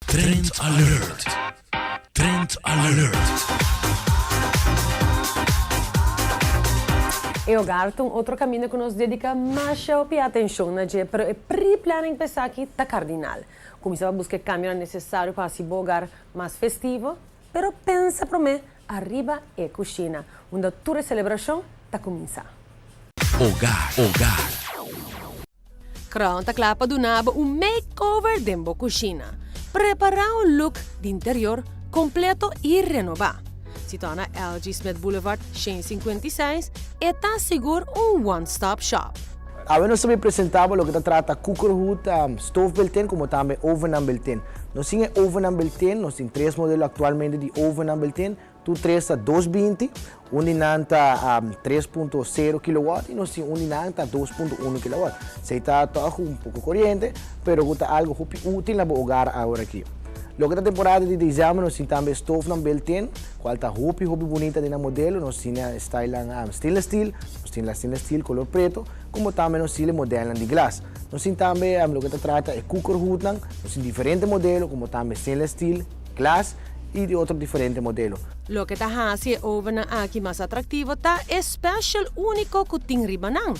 Trend Alert. Trend Alert. E agora tem outro caminho que nos dedica mais atenção na dia para pre-planning pensar aqui da cardinal. Começar a buscar caminho necessário para se bogar mais festivo, pero pensa para mim, arriba é cozinha, onde toda a celebração está começar. Hogar. Crown tá clapa do nabo makeover dentro da cozinha. Preparar look de interior completo e renovar. Se torna LG Smith Boulevard 156 e está seguro one-stop shop. Nós também apresentamos o que trata cooker hood, stove built-in, como também oven built-in. Nós temos oven built-in, nós temos 3 modelos atualmente de oven built-in. Tu 3 a 220, um dinanta 3.0 kW e nós temos um dinanta 2.1 kW. Se está todo pouco corriente, mas é algo útil para o hogar agora aqui. Logo na temporada de dezembro, nós temos também stove built-in, qual está muito bonita no modelo. Nós temos style stainless steel, nós temos stainless steel color preto, como também nós temos modelo de glass. Nós temos também o que trata é cooker hood, nós temos diferentes modelos, como também stainless steel, glass e de outro diferente modelo. Lo que está haciendo oven aqui mais atrativo está especial único que tem ribanão.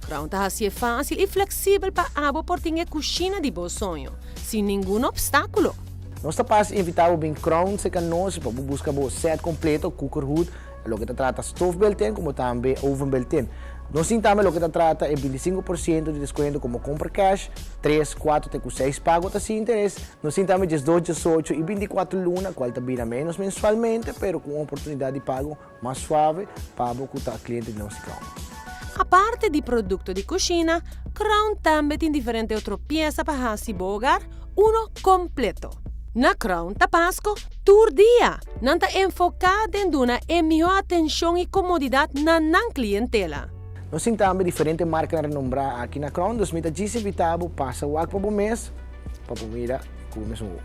Crown está haciendo fácil e flexível para abo por ter cozinha de bom sonho, sem nenhum obstáculo. Nós estamos invitando bem Crown se nós para buscar o set completo, cooker hood, o que trata stove built-in, como também oven built-in. Nós temos também o que trata é 25% de desconto como compra cash, 3, 4 até 6 pagos sem interesse. Nós temos também 12, 18 e 24 lunas, qual também menos mensualmente, mas com uma oportunidade de pago mais suave para o cliente de nosso Crown. A parte de produto de cozinha, Crown também tem diferentes outras peças para se bogar, uno completo. Na Crown Tapasco, todo dia, não está enfocada em dar a melhor atenção e comodidade na clientela. Nós temos também diferentes marcas renombradas aqui na Crown, nós estamos invitados para o para o mês, para a comida com o mesmo.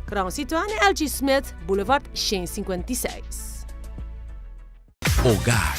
Crown situada na LG Smith Boulevard 156. Hogar.